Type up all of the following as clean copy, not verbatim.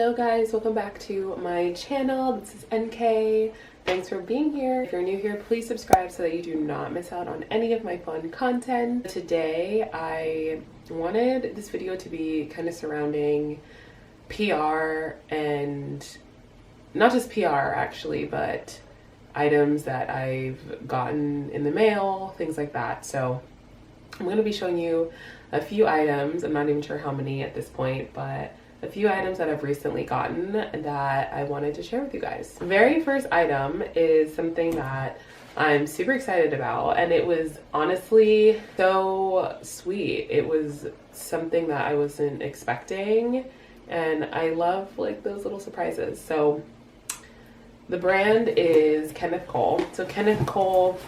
Hello guys, welcome back to my channel. This is NK. Thanks for being here. If you're new here, please subscribe so that you do not miss out on any of my fun content. Today, I wanted this video to be kind of surrounding PR and not just PR actually, but items that I've gotten in the mail, things like that. So I'm going to be showing you a few items. I'm not even sure how many at this point, but a few items that I've recently gotten that I wanted to share with you guys. The very first item is something that I'm super excited about, and it was honestly so sweet. It was something that I wasn't expecting, and I love like those little surprises. So the brand is Kenneth Cole. So Kenneth Cole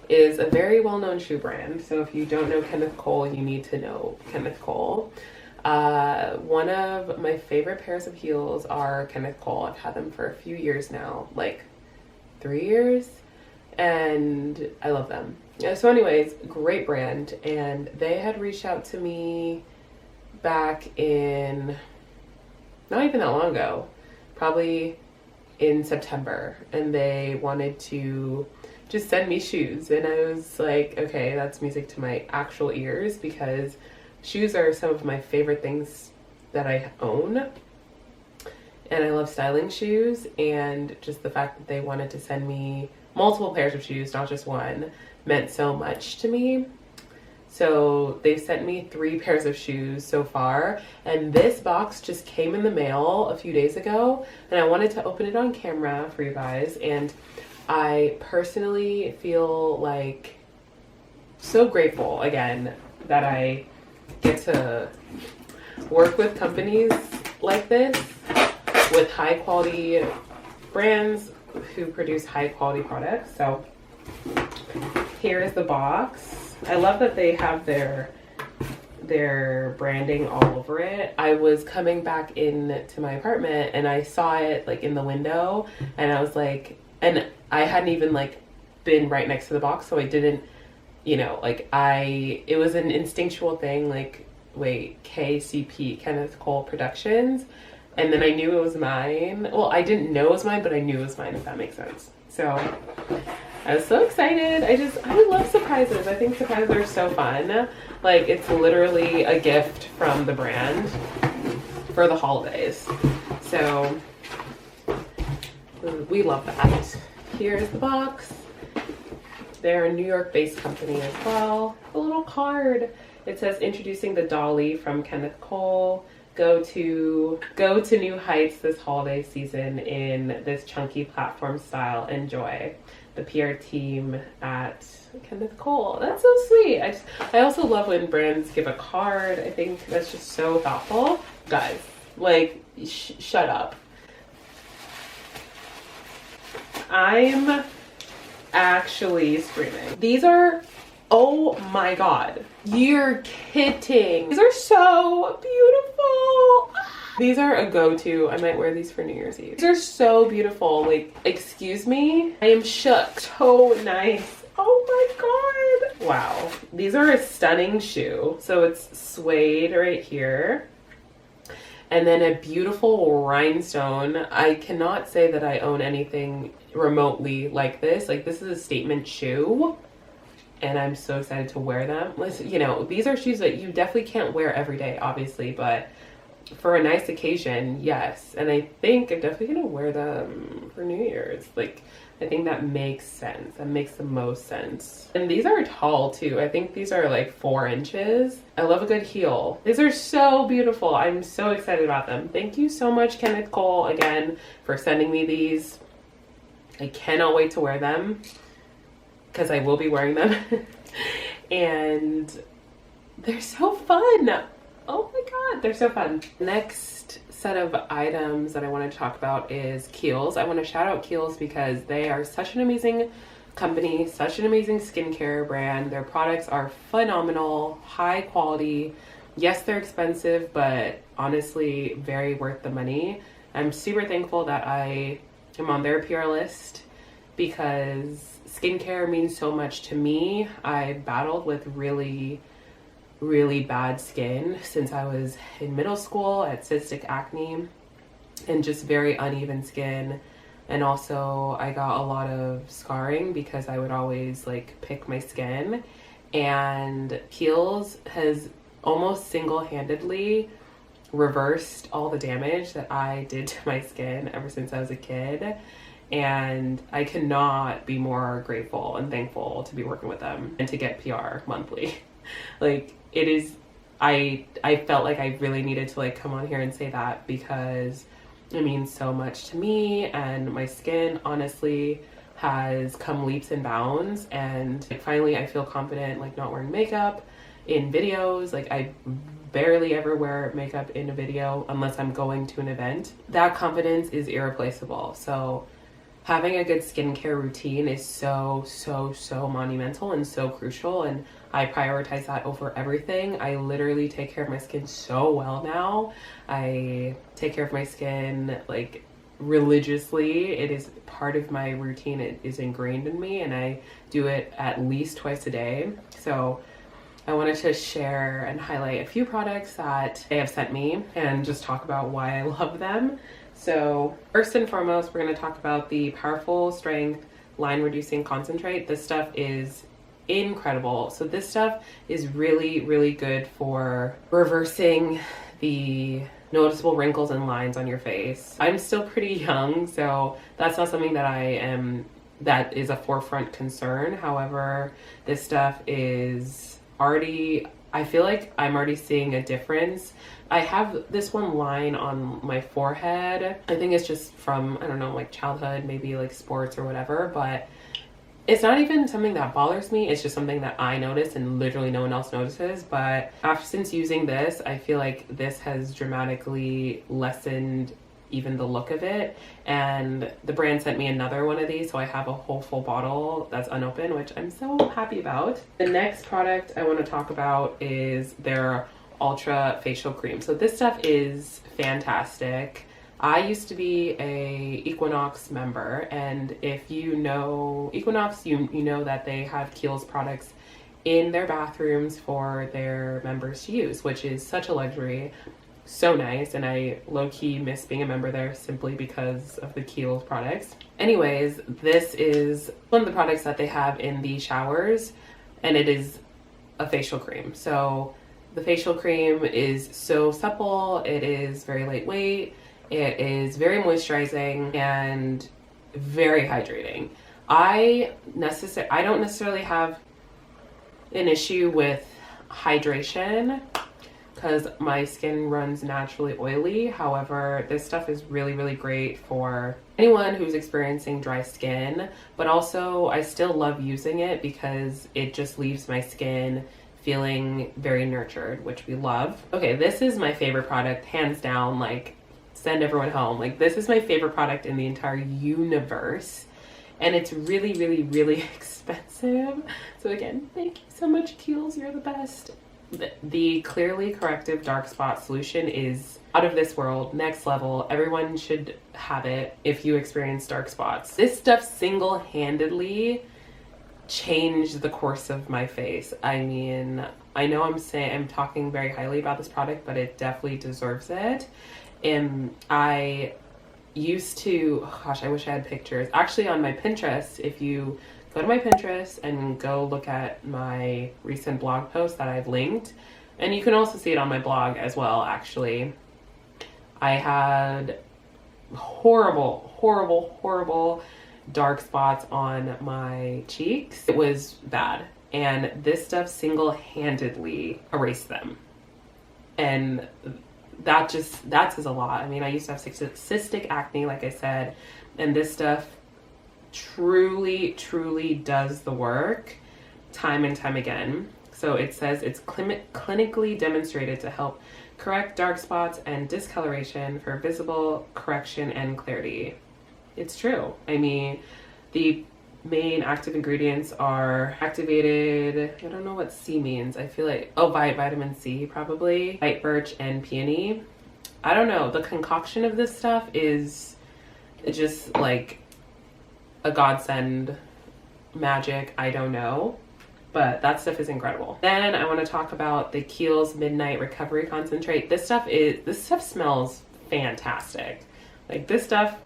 is a very well-known shoe brand. So if you don't know Kenneth Cole, you need to know Kenneth Cole. One of my favorite pairs of heels are Kenneth Cole. I've had them for a few years now, like 3 years, and I love them. So anyways, great brand, and they had reached out to me back in, not even that long ago, probably in September, and they wanted to just send me shoes, and I was like, okay, that's music to my actual ears, because shoes are some of my favorite things that I own, and I love styling shoes, and just the fact that they wanted to send me multiple pairs of shoes, not just one, meant so much to me. So they've sent me 3 pairs of shoes so far, and this box just came in the mail a few days ago, and I wanted to open it on camera for you guys. And I personally feel like so grateful again that I get to work with companies like this, with high quality brands who produce high quality products. So here is the box. I love that they have their branding all over it. I was coming back into my apartment and I saw it like in the window, and I was like, and I hadn't even like been right next to the box, so I didn't, you know, like it was an instinctual thing, like, wait, KCP, Kenneth Cole Productions, and then I knew it was mine. Well, I didn't know it was mine, but I knew it was mine, if that makes sense. So I was so excited. I love surprises. I think surprises are so fun. Like, it's literally a gift from the brand for the holidays. So we love that. Here's the box. They're a New York-based company as well. A little card. It says, introducing the Dolly from Kenneth Cole. Go to new heights this holiday season in this chunky platform style. Enjoy. The PR team at Kenneth Cole. That's so sweet. I also love when brands give a card. I think that's just so thoughtful. Guys, like, shut up. I'm actually screaming. These are, oh my god, you're kidding. These are so beautiful. These are a go-to. I might wear these for New Year's Eve. These are so beautiful. Like, excuse me, I am shook. So nice. Oh my god. Wow. These are a stunning shoe. So it's suede right here, and then a beautiful rhinestone. I cannot say that I own anything remotely like this. Like, this is a statement shoe, and I'm so excited to wear them. Listen, you know, these are shoes that you definitely can't wear every day, obviously, but for a nice occasion, yes. And I think I'm definitely gonna wear them for New Year's. Like, I think that makes sense. That makes the most sense. And these are tall too. I think these are like 4 inches. I love a good heel. These are so beautiful. I'm so excited about them. Thank you so much, Kenneth Cole, again, for sending me these. I cannot wait to wear them, because I will be wearing them. And they're so fun. Oh my god, they're so fun. Next set of items that I want to talk about is Kiehls. I want to shout out Kiehls because they are such an amazing company, such an amazing skincare brand. Their products are phenomenal, high quality. Yes, they're expensive, but honestly, very worth the money. I'm super thankful that I am on their PR list, because skincare means so much to me. I battled with really bad skin since I was in middle school. I had cystic acne, and just very uneven skin. And also I got a lot of scarring because I would always like pick my skin. And Kiehls has almost single-handedly reversed all the damage that I did to my skin ever since I was a kid. And I cannot be more grateful and thankful to be working with them and to get PR monthly. Like, it is, I felt like I really needed to like come on here and say that because it means so much to me, and my skin honestly has come leaps and bounds. And like, finally I feel confident like not wearing makeup in videos. Like, I barely ever wear makeup in a video unless I'm going to an event. That confidence is irreplaceable. So having a good skincare routine is so monumental and so crucial, and I prioritize that over everything. I literally take care of my skin so well now. I take care of my skin like religiously. It is part of my routine. It is ingrained in me, and I do it at least twice a day. So I wanted to share and highlight a few products that they have sent me and just talk about why I love them. So first and foremost, we're going to talk about the Powerful Strength Line Reducing Concentrate. This stuff is incredible. So this stuff is really good for reversing the noticeable wrinkles and lines on your face. I'm still pretty young, so that's not something that is a forefront concern. However, this stuff is already, I feel like I'm already seeing a difference. I have this one line on my forehead. I think it's just from, I don't know, like childhood, maybe like sports or whatever, but it's not even something that bothers me. It's just something that I notice and literally no one else notices. But since using this, I feel like this has dramatically lessened even the look of it. And the brand sent me another one of these, so I have a whole full bottle that's unopened, which I'm so happy about. The next product I want to talk about is their Ultra Facial Cream. So this stuff is fantastic. I used to be a Equinox member, and if you know Equinox, you know that they have Kiehls products in their bathrooms for their members to use, which is such a luxury. So nice, and I low-key miss being a member there simply because of the Kiehls products. Anyways, this is one of the products that they have in the showers, and it is a facial cream. So the facial cream is so supple, it is very lightweight, it is very moisturizing and very hydrating. I don't necessarily have an issue with hydration because my skin runs naturally oily. However, this stuff is really great for anyone who's experiencing dry skin, but also I still love using it because it just leaves my skin feeling very nurtured, which we love. Okay, this is my favorite product, hands down. Like, send everyone home. Like, this is my favorite product in the entire universe, and it's really expensive. So again, thank you so much, Kiehls, you're the best. The Clearly Corrective Dark Spot Solution is out of this world, next level. Everyone should have it if you experience dark spots. This stuff single-handedly changed the course of my face. I mean, I know I'm talking very highly about this product, but it definitely deserves it. And I used to, oh gosh, I wish I had pictures. Actually, on my Pinterest, if you go to my Pinterest and go look at my recent blog post that I've linked, and you can also see it on my blog as well, actually. I had horrible dark spots on my cheeks. It was bad. And this stuff single-handedly erased them. And that says a lot. I mean, I used to have cystic acne, like I said, and this stuff truly does the work time and time again. So it says it's clinically demonstrated to help correct dark spots and discoloration for visible correction and clarity. It's true. I mean, the main active ingredients are activated, I don't know what C means. I feel like, oh, vitamin C probably, white birch and peony. I don't know. The concoction of this stuff is just like a godsend, magic. I don't know, but that stuff is incredible. Then I want to talk about the Kiehls Midnight Recovery Concentrate. This stuff smells fantastic. Like this stuff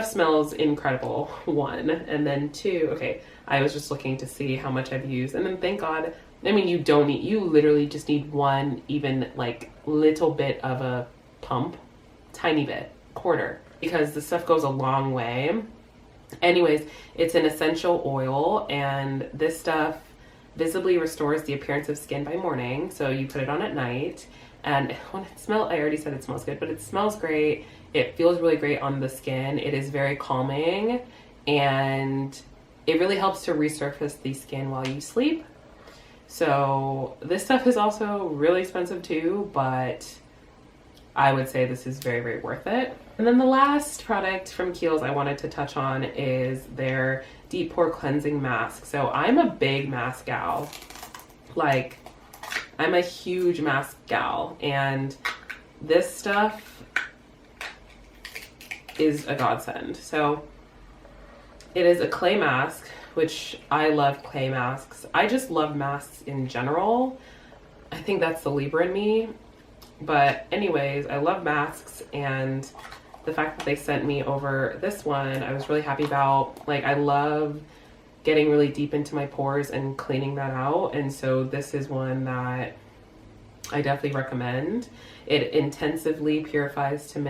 smells incredible, one. And then two, okay, I was just looking to see how much I've used, and then thank God, I mean, you literally just need one, even like little bit of a pump, tiny bit, quarter, because the stuff goes a long way. Anyways, it's an essential oil, and this stuff visibly restores the appearance of skin by morning. So you put it on at night, and when it smells, I already said it smells good, but it smells great. It feels really great on the skin. It is very calming, and it really helps to resurface the skin while you sleep. So this stuff is also really expensive too, but I would say this is very, very worth it. And then the last product from Kiehls I wanted to touch on is their Deep Pore Cleansing Mask. So I'm a big mask gal. Like, I'm a huge mask gal, and this stuff is a godsend. So it is a clay mask, which I love clay masks. I just love masks in general. I think that's the Libra in me. But anyways, I love masks, and the fact that they sent me over this one, I was really happy about. Like, I love getting really deep into my pores and cleaning that out. And so this is one that I definitely recommend. It intensively purifies to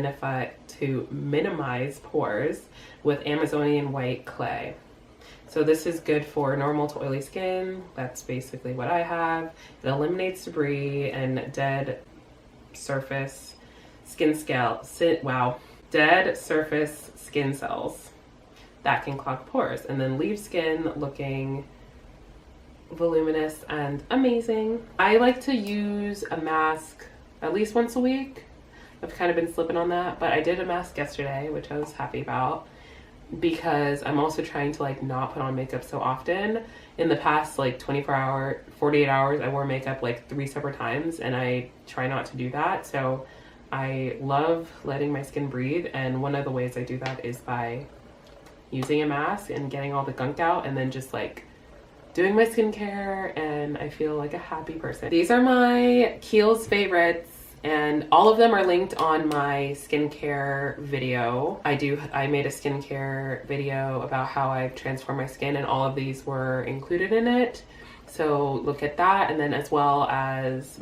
minimize pores with Amazonian white clay. So this is good for normal to oily skin. That's basically what I have. It eliminates debris and dead surface skin cells that can clog pores and then leave skin looking voluminous and amazing. I like to use a mask at least once a week. I've kind of been slipping on that, but I did a mask yesterday, which I was happy about, because I'm also trying to like not put on makeup so often. In the past like 48 hours, I wore makeup like 3 separate times, and I try not to do that. So I love letting my skin breathe, and one of the ways I do that is by using a mask and getting all the gunk out, and then just like doing my skincare, and I feel like a happy person. These are my Kiehls favorites, and all of them are linked on my skincare video. I made a skincare video about how I've transformed my skin, and all of these were included in it. So look at that, and then as well as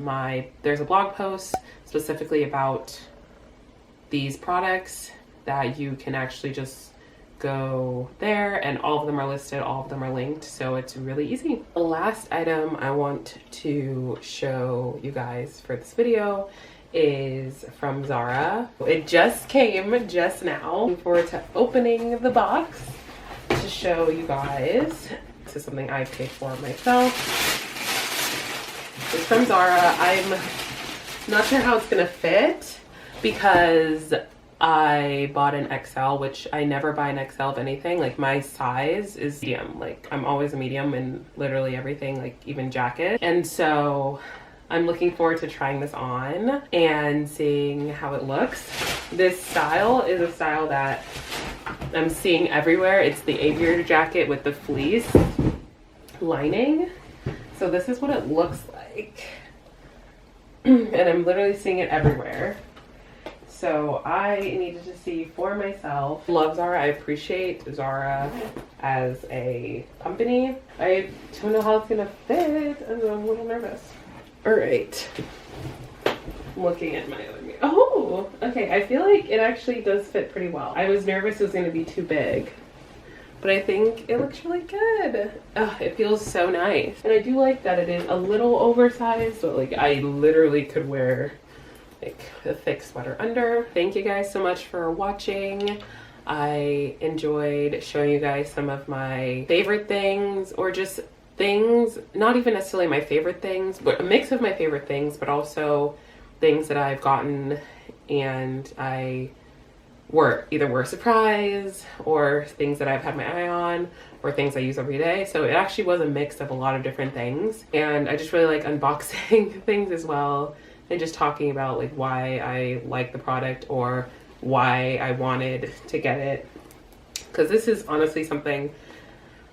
there's a blog post specifically about these products that you can actually just go there, and all of them are listed, all of them are linked, so it's really easy. The last item I want to show you guys for this video is from Zara. It just came just now. Looking forward to opening the box to show you guys. This is something I paid for myself. It's from Zara. I'm not sure how it's gonna fit because I bought an XL, which I never buy an XL of anything. Like, my size is medium. Like, I'm always a medium in literally everything, like even jacket. And so I'm looking forward to trying this on and seeing how it looks. This style is a style that I'm seeing everywhere. It's the aviator jacket with the fleece lining. So this is what it looks like. And I'm literally seeing it everywhere. So I needed to see for myself. Love Zara. I appreciate Zara as a company. I don't know how it's gonna fit. I'm a little nervous. All right. I'm looking at my other mirror. Oh, okay. I feel like it actually does fit pretty well. I was nervous it was gonna be too big, but I think it looks really good. Oh, it feels so nice. And I do like that it is a little oversized, but like I literally could wear like a thick sweater under. Thank you guys so much for watching. I enjoyed showing you guys some of my favorite things, or just things, not even necessarily my favorite things, but a mix of my favorite things, but also things that I've gotten and were a surprise, or things that I've had my eye on, or things I use every day. So it actually was a mix of a lot of different things, and I just really like unboxing things as well, and just talking about like why I like the product or why I wanted to get it. Because this is honestly something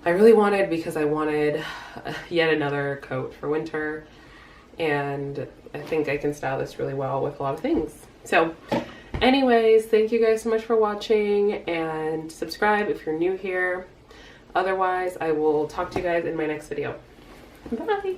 I really wanted, because I wanted yet another coat for winter, and I think I can style this really well with a lot of things. So Anyways, thank you guys so much for watching, and subscribe if you're new here. Otherwise, I will talk to you guys in my next video. Bye!